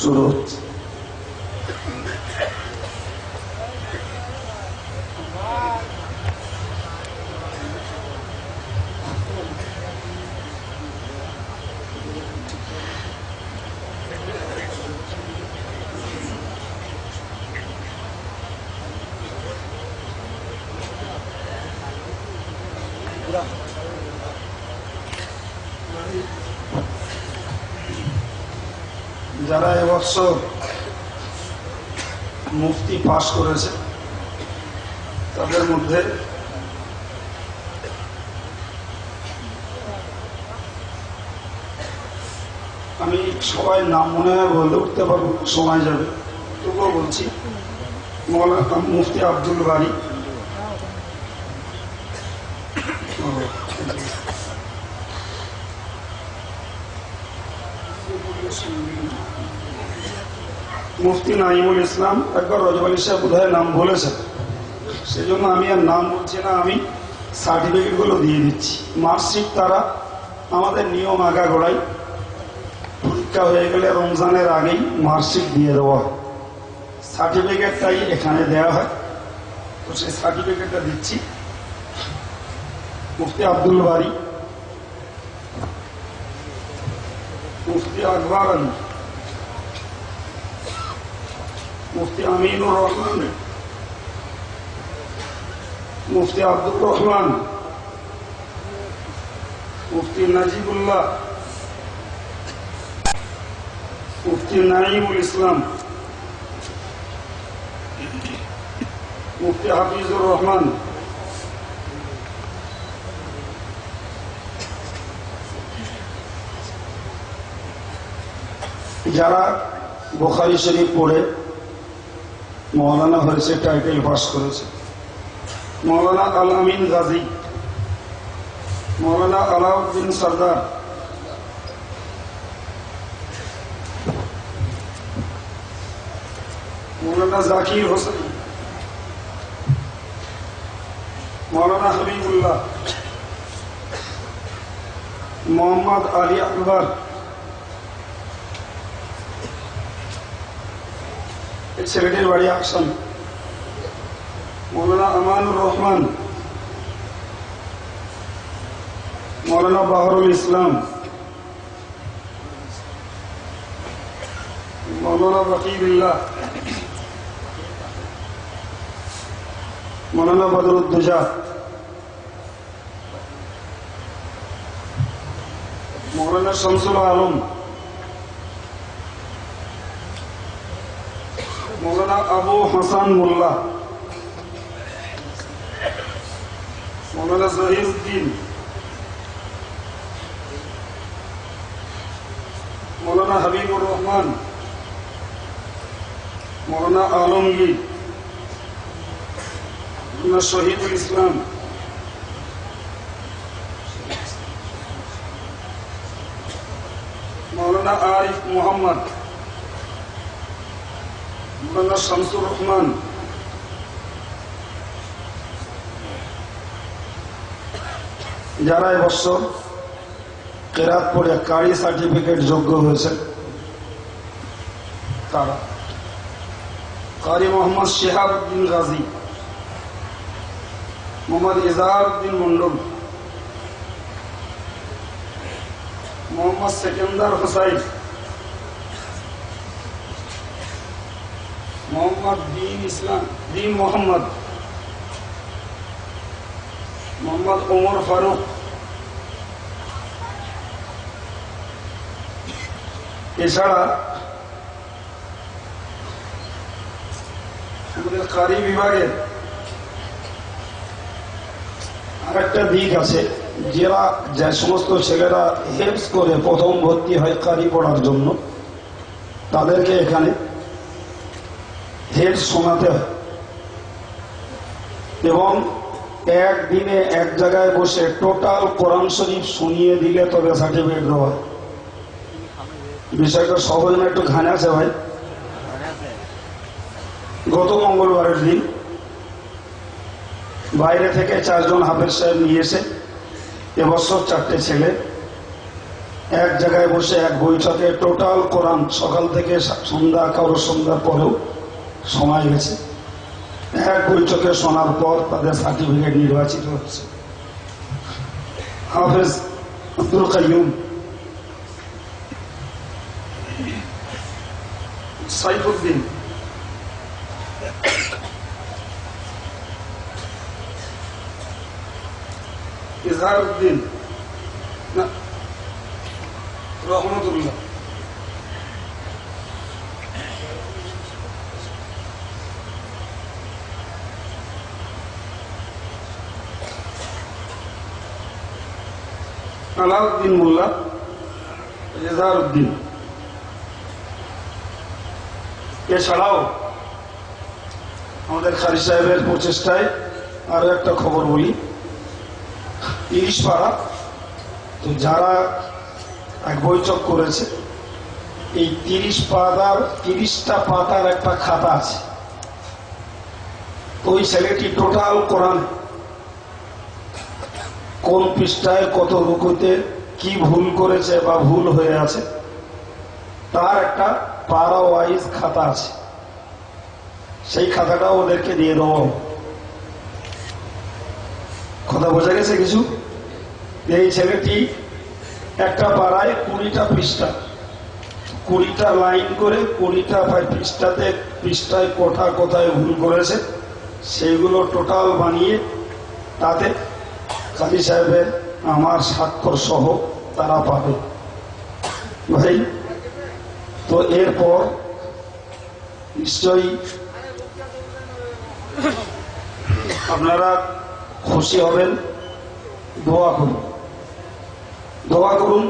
শুরু হচ্ছে। যারা এবছর মুফতি পাশ করেছে তাদের মধ্যে আমি সবাই নাম মনে হয় বলে উঠতে পারবো, সময় যাবে, তবুও বলছি। মৌলানা মুফতি আব্দুল বারী, মুফতি নাইমুল ইসলাম। একবার রজব আলী সাহেব বোধহয় নাম বলেছেন, সেজন্য আমি আর নাম বলছি না, আমি সার্টিফিকেট গুলো দিয়ে দিচ্ছি। মার্কশিট তারা আমাদের নিয়ম আগাগোড়াই পরীক্ষা হয়ে গেলে রমজানের আগেই মার্কশিট দিয়ে দেওয়া হয়, সার্টিফিকেটটাই এখানে দেওয়া হয়। তো সেই সার্টিফিকেটটা দিচ্ছি। মুফতি আব্দুল বারী, মুফতি আকবর আলী, মুফতি আমিনুর রহমান, মুফতি আব্দুর রহমান, মুফতি নাজিবুল্লাহ, মুফতি নাইমুল ইসলাম, মুফতি হাফিজুর রহমান, যারা বুখারী শরীফ পড়ে মৌলানা হয়েছে, টাইটেল পাস করেছে। মৌলানা আল আমিন গাজী, মৌলানা আলাউদ্দিন সরদার, মৌলানা জাকির হোসেন, মৌলানা হাবিবুল্লাহ, মোহাম্মদ আলী আকবর, ছেলেটির বাড়ি আকসাম, মৌলানা আমানুর রহমান, মৌলানা বাহরুল ইসলাম, মৌলানা বকিরুল্লাহ, মৌলানা বদরুদ্দোজা, মৌলানা শামসুল আলম, মৌলানা আবু হাসান মোল্লা, মৌলানা জহিরুদ্দিন, মৌলানা হাবিবুর রহমান, মৌলানা আলমগীর, মৌলানা শহীদুল ইসলাম, মৌলানা আরিফ মোহাম্মদ, মৌলানা শামসুর রহমান, যারা এবছর কেরাত পড়ে কারি সার্টিফিকেট যোগ্য হয়েছে তারা: কারি মোহাম্মদ শিহাবউদ্দিন গাজী, মোহাম্মদ ইজাহারউদ্দিন মন্ডল, মোহাম্মদ সেকেন্দার হোসাইন, মোহাম্মদ দিন ইসলাম, দিন মোহাম্মদ, মোহাম্মদ ওমর ফারুক, এছাড়া আমাদের কারি বিভাগের আরেকটা দিক আছে, যারা যে সমস্ত ছেলেরা হেল্প করে প্রথম ভর্তি হয় কারি পড়ার জন্য, তাদেরকে এখানে হেল্প শোনাতে হয় এবং একদিনে এক জায়গায় বসে টোটাল কোরআন শরীফ শুনিয়ে দিলে তবে সার্টিফিকেট দেওয়া হয়। বিষয়টা সহজ না, একটু ঘানে আছে ভাই। গত মঙ্গলবারের দিন বাইরে থেকে 4 জন হাফেজ সাহেব নিয়ে এসে এবছর 4টে ছেলে এক জায়গায় বসে এক বৈঠকে টোটাল কোরআন সকাল থেকে সন্ধ্যা, কারোর সন্ধ্যার পরেও সময় গেছে, এক বৈঠকে শোনার পর তাদের সার্টিফিকেট নির্বাচিত হচ্ছে। হাফেজ আব্দুল কাইয়ুম, সাইফুদ্দিন, ইজহারউদ্দিন, রহমতুল্লাহ, আলাউদ্দিন মোল্লা, ইজহারউদ্দিন। এছাড়াও আমাদের খারি সাহেবের প্রচেষ্টায় আরো একটা খবর বলি, 30 পাড়া, তো যারা এক বৈঠক করেছে, এই 30টা পাতার একটা খাতা আছে। তো ওই ছেলেটি টোটাল কোরআন কোন পৃষ্ঠায় কত রুকুতে কি ভুল করেছে বা ভুল হয়ে আছে তার একটা পারা ওয়াইজ খাতা আছে, সেই খাতাটাও ওদেরকে দিয়ে দেবো। কথা বোঝা গেছে কিছু? এই ছেলেটি একটা পাড়ায় 20টা পৃষ্ঠা, 20টা লাইন করে 20টা পৃষ্ঠায় কোথায় ভুল করেছে সেইগুলো টোটাল বানিয়ে তাতে কাজী সাহেবের আমার স্বাক্ষর সহ তারা পাবে ভাই। তো এরপর নিশ্চয়ই আপনারা খুশি হবেন। দোয়া করুন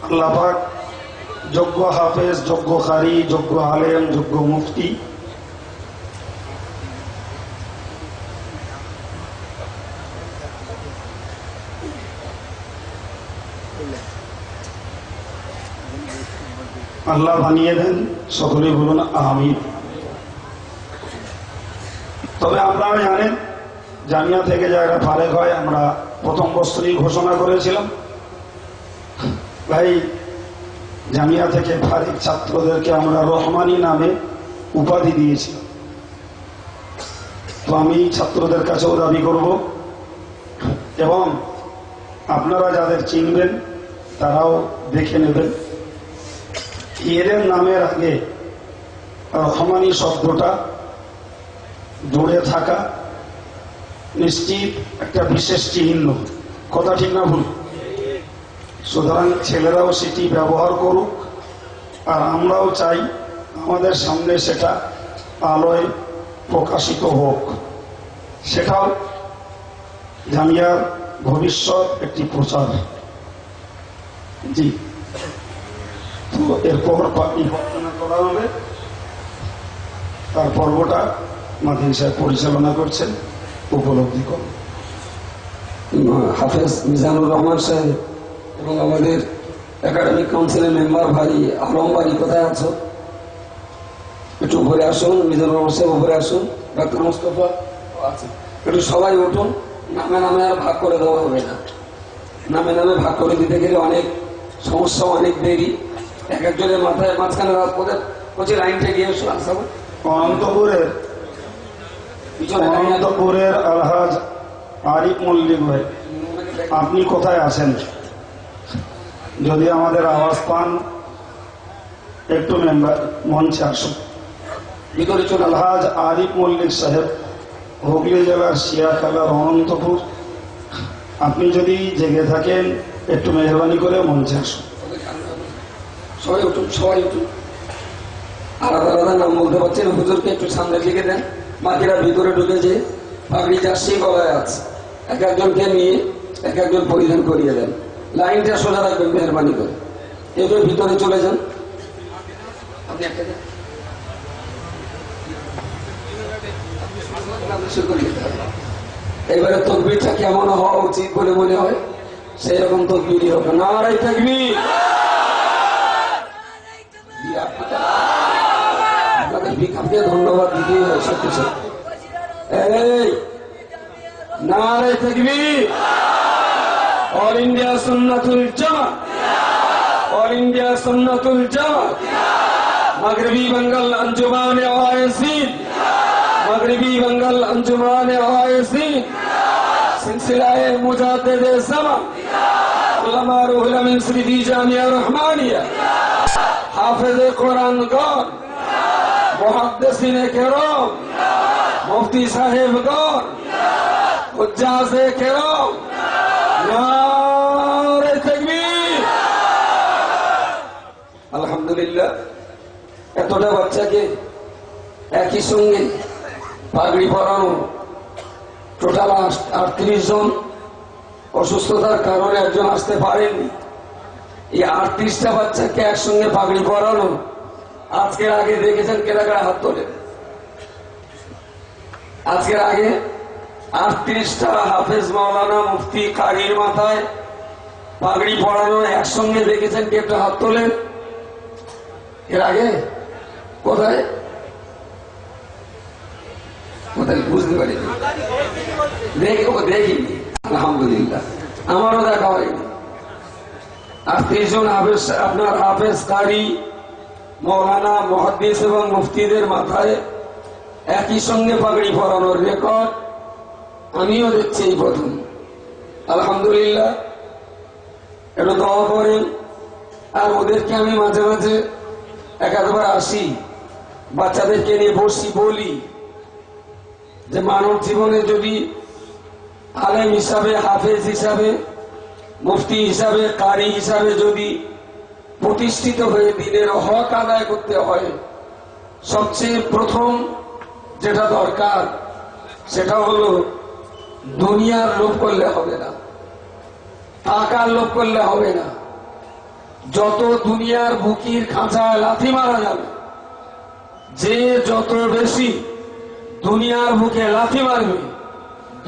আল্লাহ পাক যোগ্য হাফেজ, যোগ্য কারি, যোগ্য আলেম, যোগ্য মুফতি আল্লাহ বানিয়ে দেন। সকলেই বলুন আমিন। তবে আপনারা জানেন জামিয়া থেকে যারা ফারেক হয়, আমরা প্রথম বছরই ঘোষণা করেছিলাম ভাই জামিয়া থেকে ফারেক ছাত্রদেরকে আমরা রহমানি নামে উপাধি দিয়েছি। তো আমি ছাত্রদের কাছেও দাবি করব এবং আপনারা যাদের চিনবেন তারাও দেখে নেবেন, এদের নামের আগে রহমানি শব্দটা জুড়ে থাকা নিশ্চিত একটা বিশেষ চিহ্ন। কথা ঠিক না ভুল? সুতরাং ছেলেরাও সেটি ব্যবহার করুক, আর আমরাও চাই আমাদের সামনে সেটা আলোয় প্রকাশিত হোক। সেটাও জামিয়ার ভবিষ্যৎ একটি প্রচার। জি, তো এরপর নির্বাচনা করা হবে, তার পর্বটা মাদিন সাহেব পরিচালনা করছেন, উপলব্ধি করুন। হাফেজ মিজানুর রহমান সাহেব এবং আমাদের একাডেমিক কাউন্সিলের মেম্বার ভাই আলম ভাই কোথায় আছো? একটু উপরে আসুন। মিজানুর রহমান সাহেব উপরে আসুন। ডাক্তার মোস্তফা আছে, একটু সবাই উঠুন। নামে নামে আর ভাগ করে দেওয়া হবে না। নামে নামে ভাগ করে দিতে গেলে অনেক সমস্যা, অনেক দেরি। এক একজনের মাথায় মাঝখানে রাত করে বলছি লাইনটা গিয়ে এসো। অনন্তপুরের আলহাজ আরিফ মল্লিক ভাই, আপনি কোথায় আছেন? যদি আমাদের আওয়াজ পান একটু মেম্বার মঞ্চে আসুন। ভিতরে চলে আলহাজ আরিফ মল্লিক সাহেব, হুগলি জেলার শিয়াখালার অনন্তপুর। আপনি যদি জেগে থাকেন একটু মেহরবানি করে মঞ্চে আসুন। সবাই উঠুন, সবাই উঠুন। আলাদা আলাদা নাম বলতে পারছেন, হুজুরকে একটু সামনে লিখে দেন। বাকিরা ভিতরে ঢুকে যে পাগড়ি চাষি গলায় আছে, এক একজনকে নিয়ে এক একজন পরিধান করিয়ে দেন। লাইনটা সোজা রাখবেন মেহরবানি করে। এবার ভিতরে চলে যান। আপনি একটা দেন। এবারে তকবীরটা কেমন হওয়া উচিত বলে মনে হয় সেই রকম তকবীরই হবে। নারাই তাকবীর। আপনাদের বিকাশকে ধন্যবাদ দিতেই হয় সত্যি সত্যি। এই নারাই তাকবীর। অল ইন্ডিয়া সুন্নাতুল জামাত, অল ইন্ডিয়া সুন্নাতুল জামাত, মাগরিবি বেঙ্গল আঞ্জুমানে ওয়াইসিন, মাগরিবি বেঙ্গল আঞ্জুমানে ওয়াইসিন, সিলসিলায়ে মুজাদ্দিদে জামান, আল্লামা রুহুল আমিন সিদ্দিকী জামিয়া রহমানিয়া, হাফেজে কোরআন গণ, মুহাদ্দিসিনে কেরাম, মুফতি সাহেবগণ, হুজ্জাজে কেরাম, নারে তাকবীর। আলহামদুলিল্লাহ, এতটা বাচ্চাকে একই সঙ্গে পাগড়ি পরানো, টোটাল 38 জন অসুস্থতার কারণে একজন আসতে পারেননি। এই 38টা বাচ্চাকে একসঙ্গে পাগড়ি পরানো আজকের আগে দেখেছেন কেনা কেনা হাত তোলে? আজকের আগে 38টা হাফেজ মাওলানা মুফতি কারির মাথায় পাগড়ি পরানো একসঙ্গে দেখেছেন কে? একটা হাত তোলেন। এর আগে কোথায় কোথায় বুঝতে পারি দেখিনি। আলহামদুলিল্লাহ, আমারও দেখা হয়নি। 38 জন হাফেজ, আপনার হাফেজ কারি মৌলানা মুহাদ্দিস এবং মুফতিদের মাথায় একই সঙ্গে পাগড়ি পরানোর রেকর্ড আমিও দেখছি এই প্রথম। আলহামদুলিল্লাহ, একটু দোয়া করেন। আর ওদেরকে আমি মাঝে মাঝে একাধবার আসি, বাচ্চাদেরকে নিয়ে বসি, বলি যে মানব জীবনে যদি আলেম হিসাবে, হাফেজ হিসাবে, মুফতি হিসাবে, কারি হিসাবে যদি প্রতিষ্ঠিত হয়ে দিনের হক আদায় করতে হয়, সবচেয়ে প্রথম যেটা দরকার সেটা হলো দুনিয়ার লোভ করলে হবে না, টাকার লোভ করলে হবে না। যত দুনিয়ার বুকির খাঁচায় লাথি মারা যাবে, যে যত বেশি দুনিয়ার বুকে লাথি মারবে,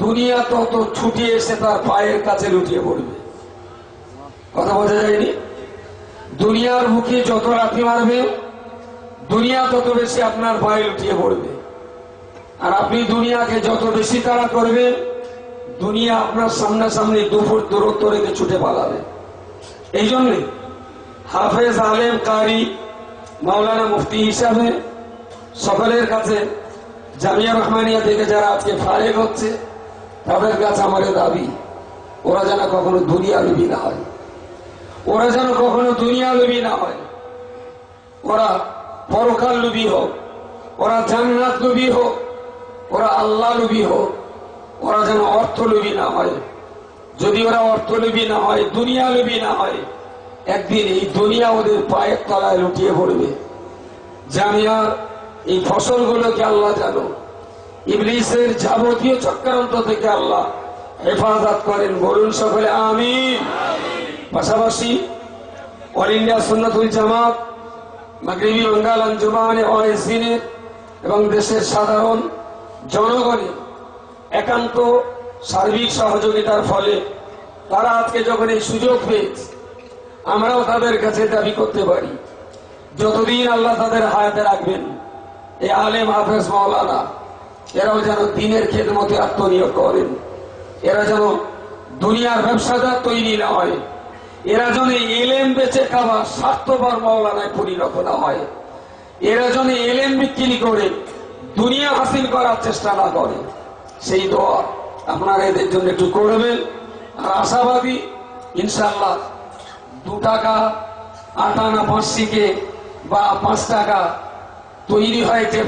দুনিয়া তত ছুটে এসে তার পায়ের কাছে লুটিয়ে পড়বে। কথা বোঝা যায়নি? দুনিয়ার বুকে যত লাথি মারবে, দুনিয়া তত বেশি আপনার পায়ে লুটিয়ে পড়বে। আর আপনি দুনিয়াকে যত বেশি তাড়া করবেন, দুনিয়া আপনার সামনাসামনি 2 ফুট দূরত্ব রেখে ছুটে পালাবে। এই জন্যে হাফেজ, আলেম, কারি, মাওলানা, মুফতি হিসাবে সকলের কাছে জামিয়া রহমানিয়া থেকে যারা আজকে ফারেগ হচ্ছে, তাদের কাছে আমার দাবি, ওরা যেন কখনো দুনিয়া লোভী না হয়, ওরা যেন কখনো দুনিয়া লোভী না হয়। ওরা পরকাল লোভী হোক, ওরা জান্নাত লোভী হোক, ওরা আল্লাহ লোভী হোক, ওরা যেন অর্থ লোভী না হয়। যদি ওরা অর্থ লোভী না হয়, দুনিয়া লোভী না হয়, একদিন এই দুনিয়া ওদের পায়ের তলায় লুটিয়ে পড়বে। জামিয়ার এই ফসলগুলোকে আল্লাহ জানো ইবলিসের যাবতীয় চক্রান্ত থেকে আল্লাহ হেফাজত করেন। বলুন সকলে আমিন। পাশাপাশি অল ইন্ডিয়া সুন্নাতুল জামাত, মাগরিবি বেঙ্গল আঞ্জুমানে ওয়াইসিনের এবং দেশের সাধারণ জনগণের একান্ত সার্বিক সহযোগিতার ফলে তারা আজকে যখন এই সুযোগ পেয়েছে, আমরাও তাদের কাছে দাবি করতে পারি, যতদিন আল্লাহ তাদের হায়াতে রাখবেন, এই আলেম, হাফেজ, মাওলানা এরাও যেন দিনের খেদমতে আত্মনিয়োগ করেন। এরা যেন দুনিয়ার ব্যবসাদার তৈরি না হয়, এরা যেন এলেম বেচে খাওয়া স্বার্থপর মাওলানায় পরিণত না হয়, এরা যেন এলেম বিক্রি করে দুনিয়া হাসিল করার চেষ্টা না করে। সেই দোয়া আপনারা এদের জন্য একটু করবেন। আর আশাবাদী ইনশাআল্লাহ 2 টাকা আটা না 5 শিকে বা 5 টাকা তৈরি হয় যে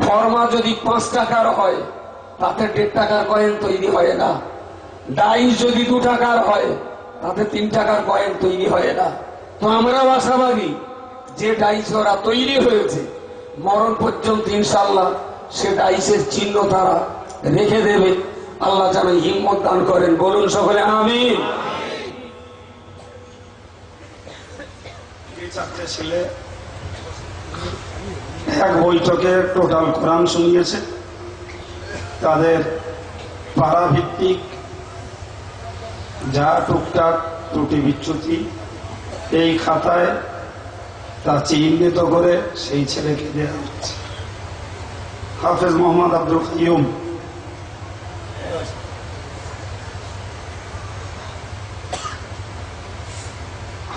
ফর্মা যদি 5 টাকার হয় তাতে 1.5 টাকার কয়েন তৈরি হয় না। ডাইস যদি 2 টাকার হয় তাতে 3 টাকার কয়েন তৈরি হয় না। তো আমরাও আশাবাদী যে ডাইস ওরা তৈরি হয়েছে মরণ পর্যন্ত ইনশাল্লাহ সে ডাইসের চিহ্ন তারা রেখে দেবে। আল্লাহ যেন হিম্মত দান করেন, বলুন সকলে আমিন। চারটে ছেলে এক বৈঠকে টোটাল কোরআন শুনিয়েছে। তাদের পাড়া ভিত্তিক যা টুকটাক ত্রুটি বিচ্যুতি এই খাতায় তা চিহ্নিত করে সেই ছেলেকে দেওয়া হচ্ছে। হাফেজ মোহাম্মদ আব্দুল কাইয়ুম,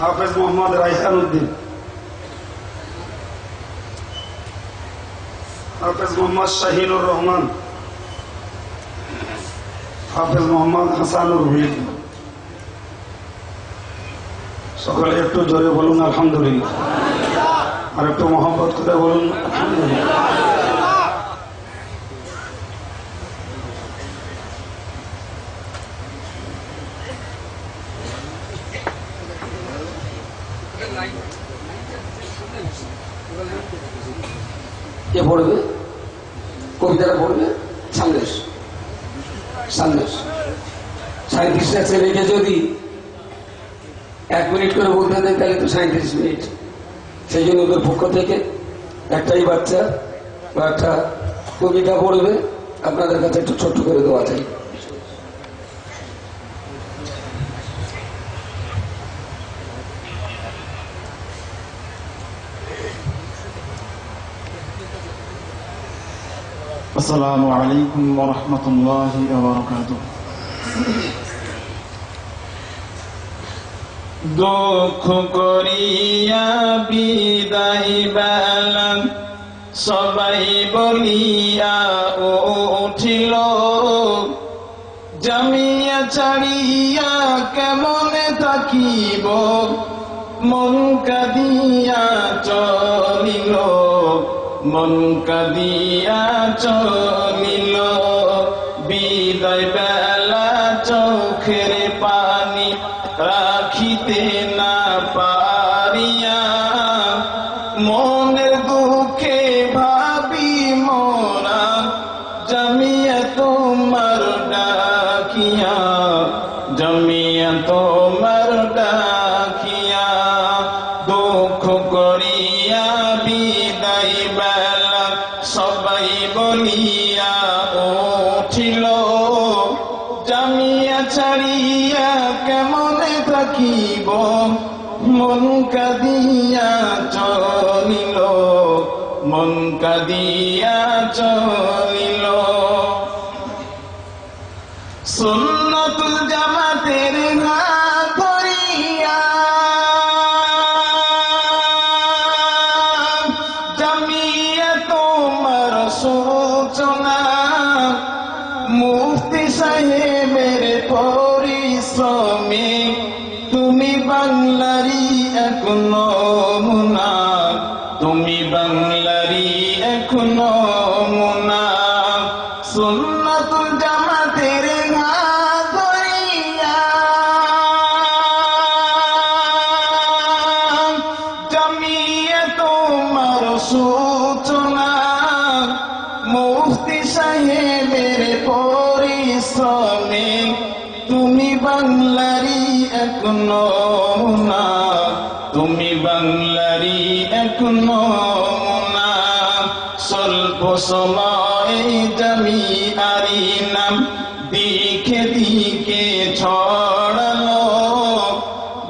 হাফেজ মোহাম্মদ রাইহান উদ্দিন, হাফেজ মোহাম্মদ শাহিনুর রহমান, হাফেজ মোহাম্মদ হাসানুর রহিম। সকলে একটু জোরে বলুন আলহামদুলিল্লাহ, আর একটু মহব্বত করে বলুন আলহামদুলিল্লাহ। কে পড়বে কবিতাটা? পড়বে সন্দেশ। 37টা ছেলেকে যদি 1 মিনিট করে বলতে দেয় তাহলে তো 37 মিনিট। সেই জন্য ওদের পক্ষ থেকে একটাই বাচ্চা বা একটা কবিতা পড়বে, আপনাদের কাছে একটু ছোট্ট করে দেওয়া চাই। আসসালামু আলাইকুম ওয়া রাহমাতুল্লাহি ওয়া বারাকাতুহু। দুঃখ করিয়া বিদায় বেলা সবাই বলিয়া উঠিল, জামিয়া ছাড়িয়া কেমনে থাকিব, মন কাঁদিয়া চলিল, মন কাঁদিয়া চলিল। বিদায় বেলা চোখের পানি রাখিতে না পারিয়া, মনের দুঃখে ভাবি মোরা জামিয়া তোমার ডাকিয়া, জামিয়া তোমার ডাকিয়া। দুঃখ করিয়া বিদায় বেলা সবাই বলিয়া উঠিল, জামিয়া ছাড়িয়া কেমনে থাকিব, মন কাঁদিয়া চলিল, মন কাঁদিয়া চলিল। সুন্নতুল জামাতের হাত ধরিয়া জামিয়া তোমার সূচনা, মুফতি সাহেবের পরিশ্রমে তুমি বাংলারি এক নমুনা, তুমি বাংলারি এক নমুনা। সুন্নতুল জামাতের হাত ধরিয়া জামিয়া তোমার সূচনা, মুফতি সাহেবের পরিশ্রমে তুমি বাংলারি এক নমুনা, তুমি বাংলারি এক নমুনা। স্বল্প সময়ে জামিয়ারি নাম দিকে দিকে ছড়ালো,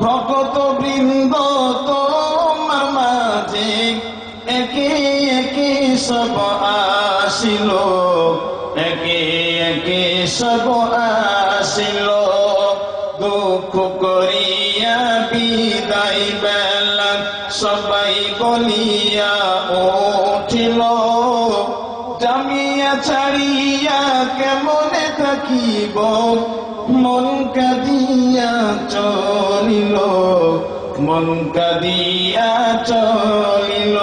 ভক্ত বৃন্দ তোমার মাঝে একে একে সব আসিল, একে একে সব আসিল। দুঃখ করিয়া বিদায় বেলা সবাই বলিয়া উঠিল, জামিয়া ছাড়িয়া কেমনে থাকিব মন কাঁদিয়া চলিল মন কাঁদিয়া চলিল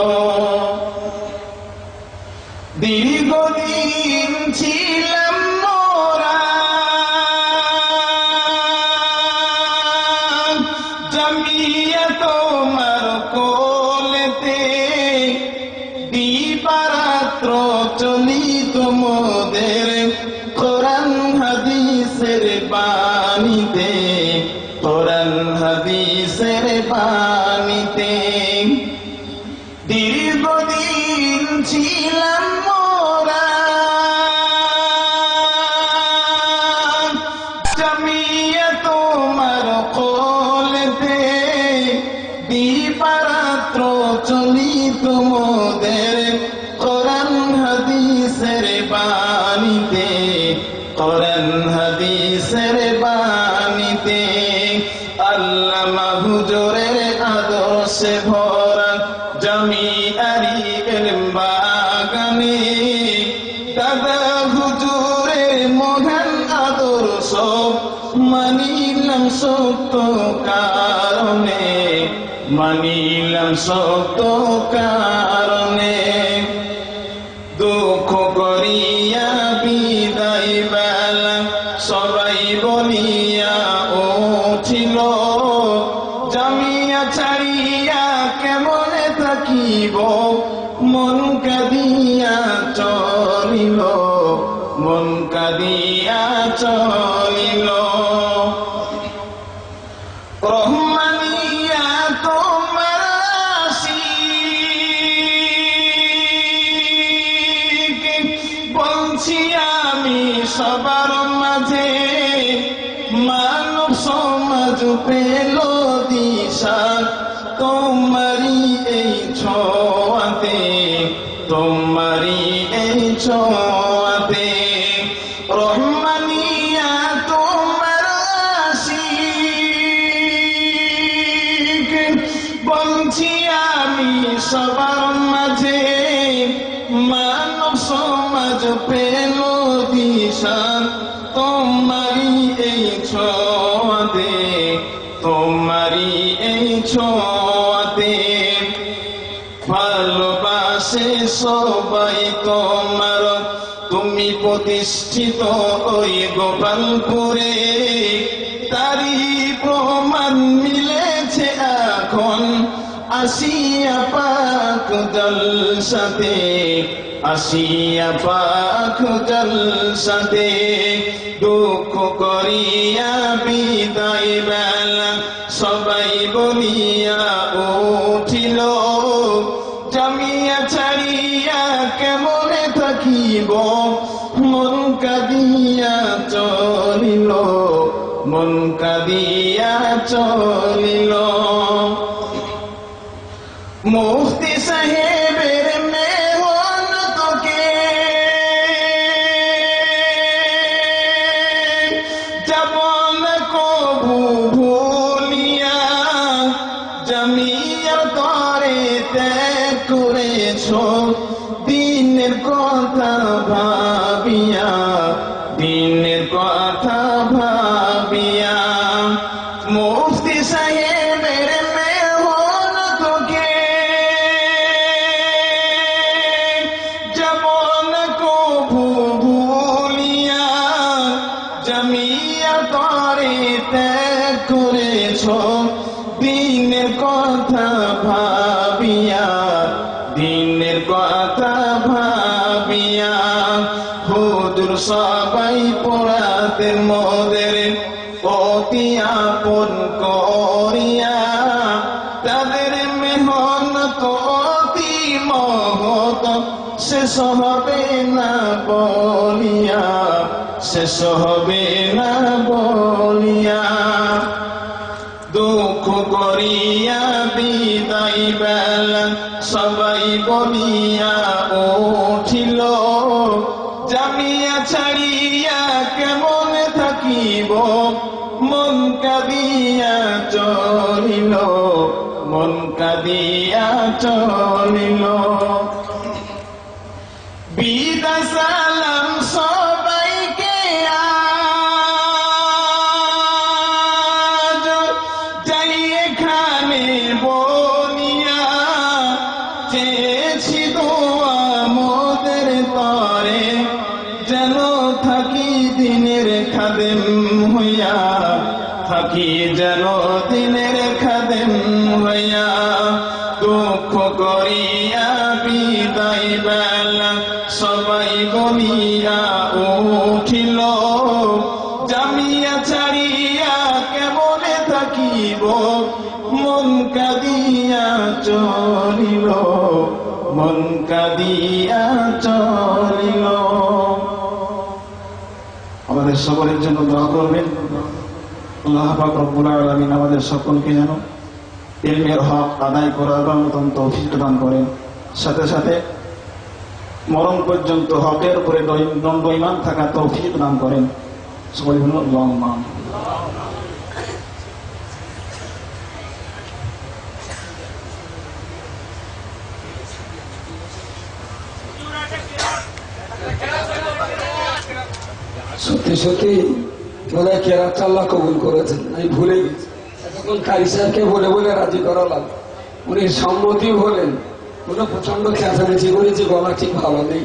দীর্ঘদিন ছিলাম মোরা জমিয়া তোমার কোলেতে দিবারাত্র চলিত মোদের কোরআন হাদিসের বাণীতে কোরআন হাদিসের বাণীতে দীর্ঘদিন ছিলাম মোরা জমিয়া তোমার কোলেতে দিবারাত্র চলিত মোদের কোরআন হাদিসের বাণীতে কোরআন হাদিসের বাণীতে আল্লামা হুজুরের আদর্শে ভরা জামিআরি ইলম বাগানে দাদা হুজুরের মহান আদর্শ মানিলাম সত্য কারণে মানিলাম সত্য কারণে দুঃখ করিয়া বিদায় বেলা সবাই বলিয়া উঠিল জামিয়া ছাড়িয়া কেমনে থাকিব মন কাঁদিয়া চলিল মন কাঁদিয়া চলিল রহমানিয়া তোমার আশিক বলছি আমি সবার মাঝে মানব সমাজ পেল দিশা তোমারি এই ছোঁয়াতে তোমারি এই ছোঁয়াতে রহমানিয়া তোমার আশিক বলছি আমি সবার মাঝে মানব সমাজ পেল দিশা তোমারি এই ছোঁয়াতে তোমারি এই ছোঁয়াতে ভালোবাসে সবাই তোমার তুমি প্রতিষ্ঠিত ওই গোপালপুরে তারি প্রমাণ মিলেছে এখন আসিয়া পাক জলসাতে আসিয়া পাক জলসাতে দুঃখ করিয়া বিদায় বেলা সবাই বলিয়া উঠিল জামিয়া ছাড়িয়া কেমনে থাকিব মন কাঁদিয়া চলিল মন কাঁদিয়া চলিল মুফতি সাহেবের মেহনতকে যাব না কবু ভুলিয়া জামিয়া তরে ত্যাগ করেছ দিনের কথা ভাবিয়া দিনের কথা ভাবিয়া মুফতি সাহেবের মেহনতকে যাব না কবু ভুলিয়া জামিয়া তরে ত্যাগ করেছ দিনের কথা ভাবিয়া দিনের কথা ভাবিয়া হুজুর সবাই পড়াতেন মোদের অতি আপন করিয়া তাদের মেহনত অতি মহৎ শেষ হবে না বলিয়া শেষ হবে না বলিয়া দুঃখ করিয়া বিদায় বেলা সবাই বলিয়া উঠিল জামিয়া ছাড়িয়া কেমন থাকিব মন কাঁদিয়া চলিল মন কাঁদিয়া চলিল বিদায় সালাম ঘরে যেন থাকি দিনের খাদেম হইয়া, থাকি যেন দিনের খাদেম হইয়া। দুঃখ করিয়া বিদায় বেলা সবাই বলিয়া উঠিল, জামিয়া ছাড়িয়া কেমনে থাকিব, মন কাঁদিয়া চলিল, মন কাঁদিয়া চলিল। আমাদের সকলের জন্য দোয়া করবেন। আল্লাহ পাক রব্বুল আলামিন আমাদের সকলকে যেন ইলমের হক আদায় করার মতন তৌফিক দান করেন, সাথে সাথে মরণ পর্যন্ত হকের উপরে দণ্ড ঈমান থাকা তৌফিক দান করেন। সকলে বলুন আল্লাহুম্মা আমিন। সত্যি সত্যি বোধহয় কেরাত আল্লাহ কবুল করেছেন, আমি ভুলে গেছি। এখন কারি সাহেবকে বলে বলে রাজি করালাম, উনি সম্মতিও হলেন। ওরা প্রচন্ড চেঁচামেচি করেছে, গলা ঠিক ভালো নেই,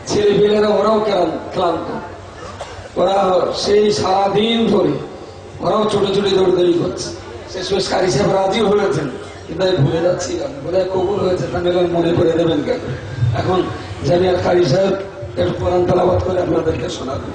ছেলে পেলেরা ওরাও ক্লান্ত, ওরা সেই সারাদিন ধরে ওরাও ছোট ছোট দৌড়দৌড়ি করছে। শেষ কারি সাহেব রাজি হয়েছেন, কিন্তু আমি ভুলে যাচ্ছি বোধহয় কবুল হয়েছে, তাহলে মনে করে দেবেন কেন। এখন জামিয়ার কারি সাহেব একটু কোরআন তেলাওয়াত করে আপনাদেরকে শোনাবেন।